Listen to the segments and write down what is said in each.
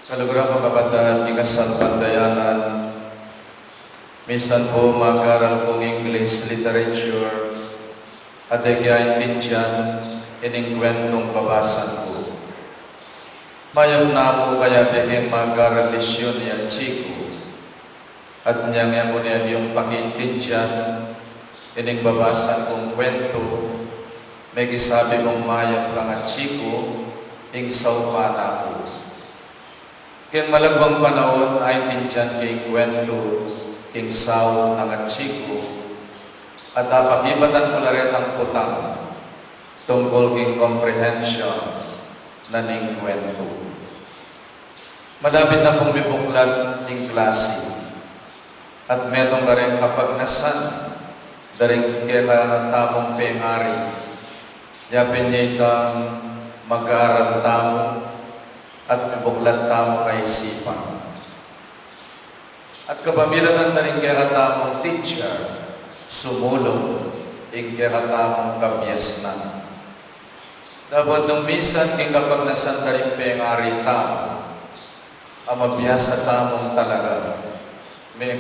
Kaluguran po kapatid, ikasal pandayanan, minsan po mag-aral pong English literature at kaya dyan, ining kwentong babasan po. Mayab na po kaya bigyan mag-aral lisyon niya chiko at niya po niya yung pakintindyan, ining babasan kong kwento, may kisabi mong mayab lang at chiko, ing saupa na po. Kaya malabang panahon ay tindyan kay kwento, king saw ng atsiko, at napakibatan ko na rin ang putang tungkol king comprehension na ning kwento. Madapit na pong bibuklat ning klase, at metong na rin kapag nasan, daring kaya tamong pengari, yapin niya itang mag-aaral tamo, at bibuklat tamo kaisipan. At kapamilatan na rin kaya tamong teacher, sumulong, kaya tamong kabyasnan. Dapat nung minsan, kapag nasan na rin pengari tamo, ang mabiyasa tamong talaga, may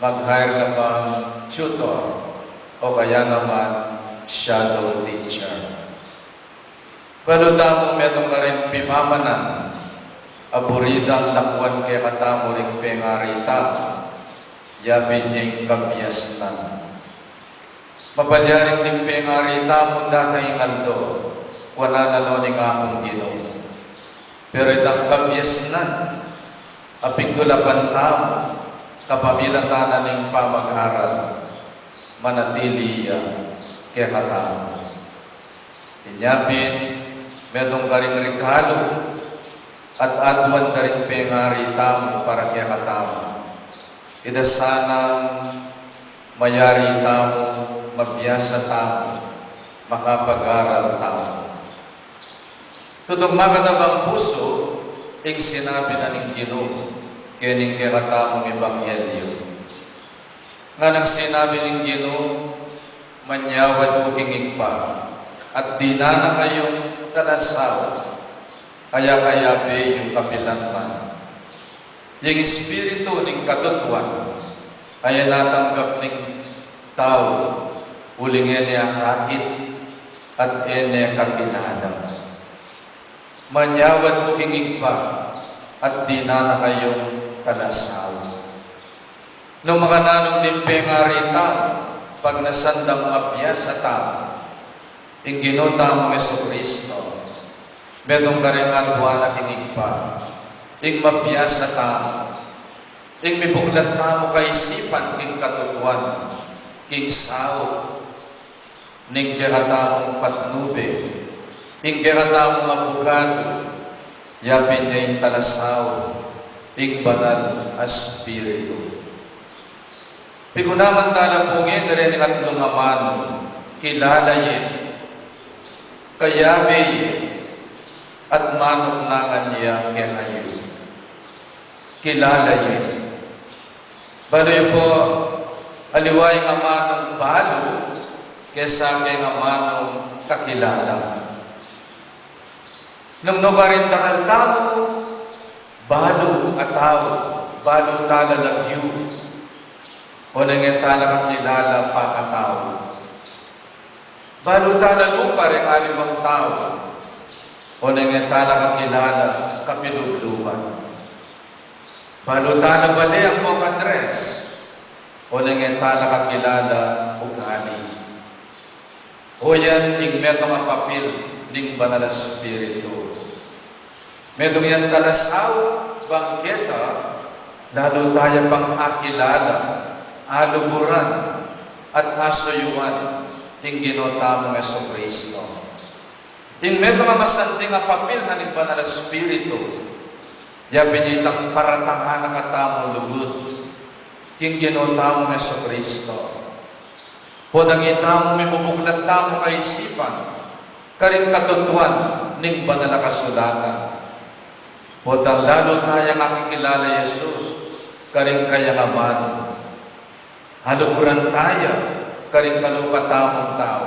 mag-hire na pang tutor, o kaya naman shadow teacher. Pero tamong metong na rin pimamanan, aburidang lakwan kaya katamo rin pengarita, yapin niyang kabyasnan. Mapadyaring din pengarita mo dahil ngaldo, wala na noning akong ginom. Pero itang kabyasnan, apigdulapan tamo, kapamilatanan ng pamag-aral, manatili kaya katamo. Inyapin, medong karing regalo at aduan na rin pengari tamo para kaya katamo. Idasanang mayari tamo, mabiyasa tamo, makapag-aral tamo. Tutong makatabang puso, ing sinabi na ning Ginoo, kaya ning kaya katamong ebanghelyo. Nga nang sinabi ning Ginoo, manyawad mo kingig pa, at di na kayong kanasaw, kaya yung kapilanman. Yung espiritu ng katutuan, ay natanggap ng tao, uling niya kakit, at ene kakinadam. Manyawad mo hingig pa, at di na kayong kanasaw. Nung makananong din pengarita, pag nasandang abya sa tao, ing ginota mo Jesucristo, medong karengan buwan at hinigpa, ing mabiyasa tamo, ing mibuklat tamo kaisipan, ing katutuan, ing sao, ning kiratamong patnube, ing kiratamong abogado, yapin niya ing talasaw, ing banal espiritu. Pigunaman tala pungin, rin at lungamano, kilalayin, kaya may at manok nangan niya kaya kayo. Kilala yun. Baloy po, aliway ang manong balo kesa kay ang manong kakilala. Nung nukarin takal tao, balo at tao, balo tala lagyo, o nangyatala kakilala pa katao. Balutana lupa rin alimang tao, o nangyatala kakilala, kapilubluban. Balutana bali ang mong address, o nangyatala kakilala, ugali. O yan, ingmet ang papil, ning banal espiritu. Medong yan talasaw, bangketa, lalo tayo pang akilala, aluguran, at asuyuan, ing ginota mo Jesucristo. In meto nga masanting nga papel na ning banal espiritu, ya pinitang paratangan na katamo lugod, king ginota mo Jesucristo. Podang itamo mibubuklat tamo kaisipan, karing katutuan ning banal na kasulatan. Podang lalo tayo makikilala Jesus, karing kaya kaman. Halukuran tayo, karing kalupatamong tao,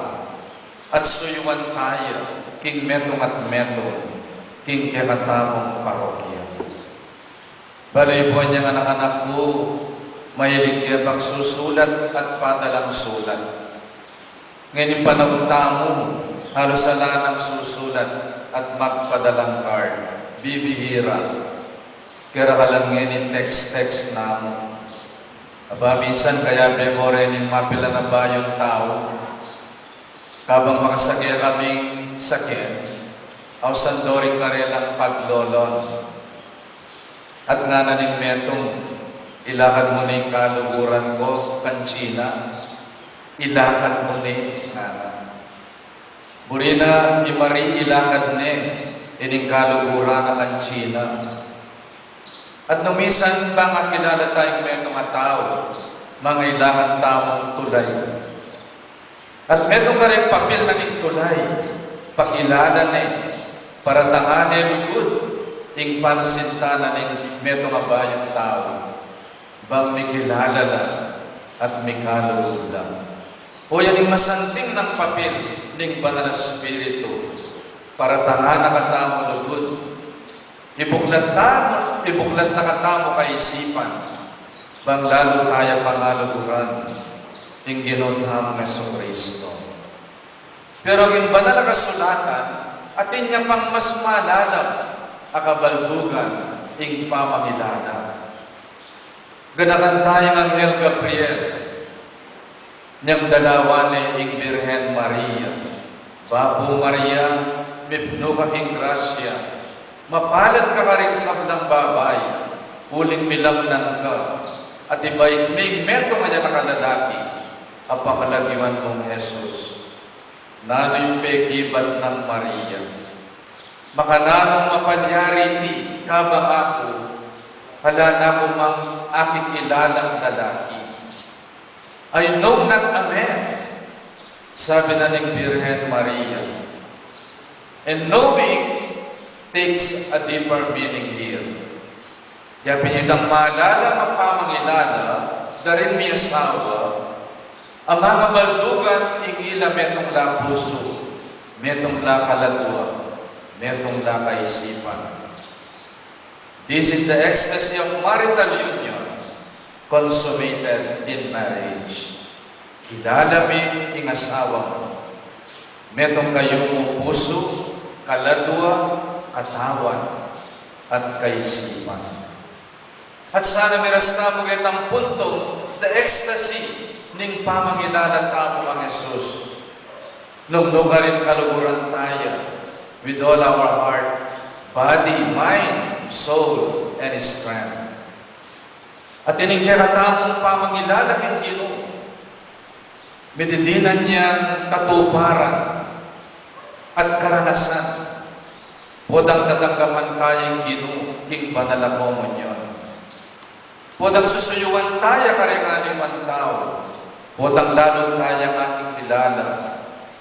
at suyuan tayo, king metong at metong, king kakatamong parokya. Baloy po niyang anak-anak ko, mahilig kaya pagsusulat at padalang sulat. Ngayon yung panahon tamo, halos ala ng susulat at magpadalang card. Bibihira. Kaya ka lang ngayon text-text na mo. Aba, minsan kaya memorya ni mapila na ba yung tao? Kabang makasagya kaming sakit, aw sandoring ka rin ang paglolon. At nga naning metong, ilakad mo na yung kaluguran ko, kanchina. Ilakad mo na yung Burina, imari ilakad ni, ining kaluguran na kanchina. At numisan pa nga kilala tayong may mga tao, mga ilangan tamong tulay. At meron ka rin papel na ning tulay, pakilala ni, para tangane lugod, ing pansinta na ning meron nga ba yung tao, bang may kilala na at may kalugod lang. O yan yung masanting ng papel ning banal na Espiritu, para tangana katamo lugod. Ibuklat na katamo kaisipan, bang lalo tayo pangaluguran, yung ginunham ng Jesucristo. Pero yung banal na kasulatan, atin niya pang mas malalam, akabaldugan, yung pamangilana. Ganakan tayo ng Anghel Gabriel, niyang dalawa ni yung Birhen Maria, Babu Maria, mipno ka king grasya, mapalad ka rin sa ng babay, uling milamnan ka, at iba'y may meto nga niya nakalalaki, apakalagiman mong Jesus. Nano yung pegibat ng Maria. Makananong mapalyari ni kabang ako, hala na ko mang akikilalang lalaki. I know not a man, sabi na ng Birhen Maria. And knowing takes a deeper meaning here. Kaya pinitang maalala, mapamangilala, darin may asawa, ang mga baldugan, ingila metong la puso, metong la kaladwa, metong la kaisipan. This is the ecstasy of marital union, consummated in marriage. Kilala mi ing asawa mo, metong kayo mo puso, kaladwa, katawan, at kaisipan. At sana mirasta mo kayo ng punto, the ecstasy ning pamangilala tamo ang Jesus. Nugnuga rin kaluguran tayo with all our heart, body, mind, soul, and strength. At iningyara tamong pamangilala king Ginoo. Mididinan niyang katuparan at karanasan. Podang tatanggaman tayong Ginoo king banal na komunyon. Podang susuyuan tayo karengani man tao. Podang lalo tayong aking kilala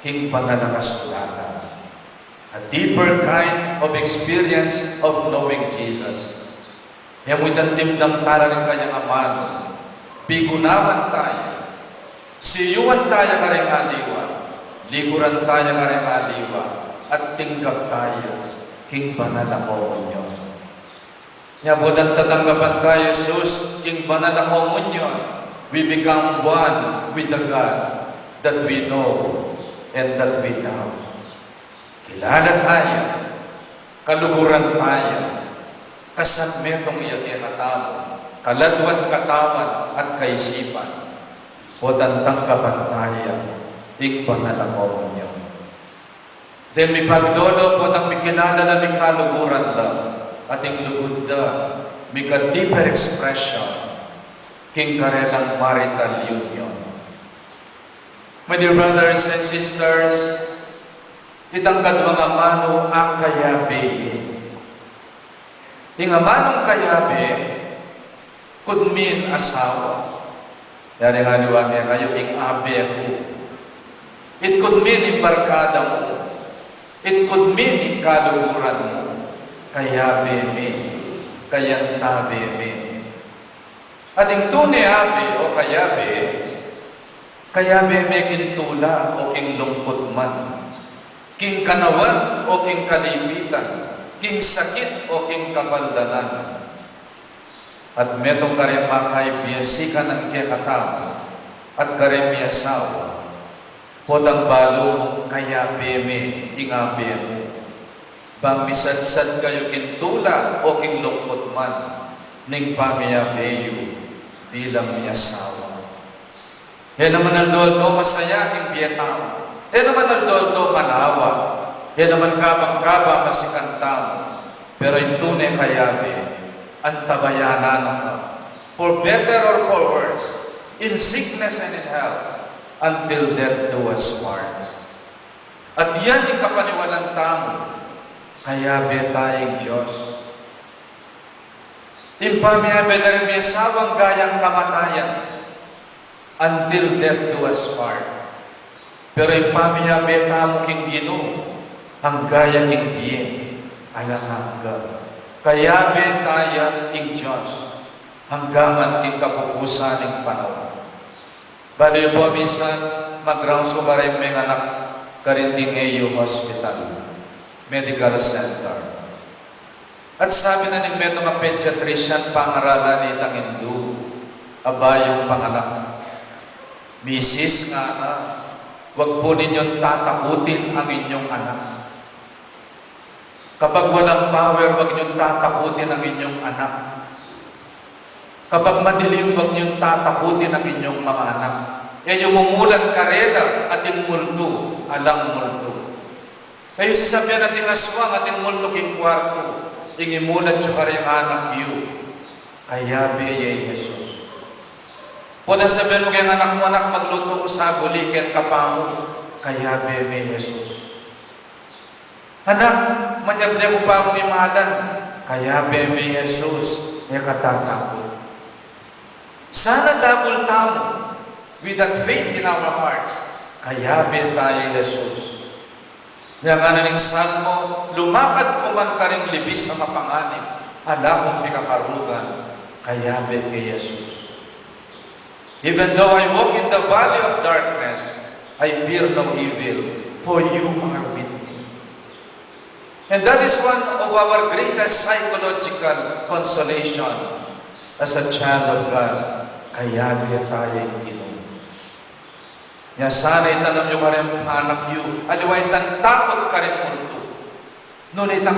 king banal na kasulatan. A deeper kind of experience of knowing Jesus. Yamuitan timdam tala rin kanyang amano. Pigunawan tayo. Siyuan tayo karengaliwa. Liguran tayo karengaliwa. At tinggap tayo king banal na komunyon. Nyabodang tatanggapan tayo, Jesus, king banal na komunyon. We become one with the God that we know and that we love. Kilala tayo, kaluguran tayo, kasagmetong iyan katamo, kaladwan katawan at kaisipan, bodang tanggapan tayo, king banal na komunyon. Then may pagdolo po ng mikilala na may kaluguran lang, ating lugod na, may ka-deeper expression, king karelang marital union. My dear brothers and sisters, itang kadwang amano ang kayabe. Yung amanong kayabe, could mean asawa. Dari nga liwag kayo, ing abe ko. It could mean imbarkada mo. It could mean ikaluguran mo. Kaya bebe, kaya ta bebe. Ading tunay abe o kaya bebe kintula o king lungkot man, king kanawan o king kalipitan, king sakit o king kabaldanan. At metong karem makay biyasikan ang kekatam at karem yasaw. Potang balo kaya beme ingabi mo. Bang misadsad kayo kintula o king lungkot man ning pamilya veyo bilang miyasawa. Yan naman ang doldo masaya king biyetaw. Yan naman ang doldo manawa. Yan naman kabang-kaba masikantam. Pero yung tunay kayabe, ang tabayanan ka. For better or for worse, in sickness and in health, until death do us part. At yan yung kapaniwalang tamo, kaya betayang Diyos. Impamyabe na rin may sawang gayang kamatayan, until death do us part. Pero impamyabe tamo king Ginoo, ang gayang king bien, alang hanggang. Kaya betayang ing Diyos, hanggaman king kapupusan ng panahon. Bali po minsan, mag-rounds ko ba rin may anak karinting AU Hospital, Medical Center. At sabi na ng mga pediatrician, pangaralan ni Tangindu, abayong panganak. Misis nga na, huwag po ninyong tatakutin ang inyong anak. Kapag walang power, huwag ninyong tatakutin ang inyong anak. Kapag madilim, huwag niyong tatakutin ang inyong mga anak. Yan yung mumulat karela at yung multo, alang multo. Kayo sasabihan natin aswang at yung multo king kwarto, yung imulat yung karyang anak yu. Kaya biyay Jesus. Pwede sabihin mo kayong anak mo, anak, magluto ko sa gulikin kapamo. Kaya biyay Jesus. Anak, manyabde ko pa mong imalan. Kaya biyay Jesus. Kaya katatakot. Sana double tamo with that faith in our hearts. Kaya tayo Jesus. Nga nga naning salmo, lumakad ko man ka rin libis sa mapanganib, ala kong pikakarugan, kaya kay Jesus. Even though I walk in the valley of darkness, I fear no evil, for you are with me. And that is one of our greatest psychological consolation as a child of God. Kaya tayo Ginoo. Nga sana itanong nyo ka rin anak yu, aliway tan takot ka rin multo. Ngunit ang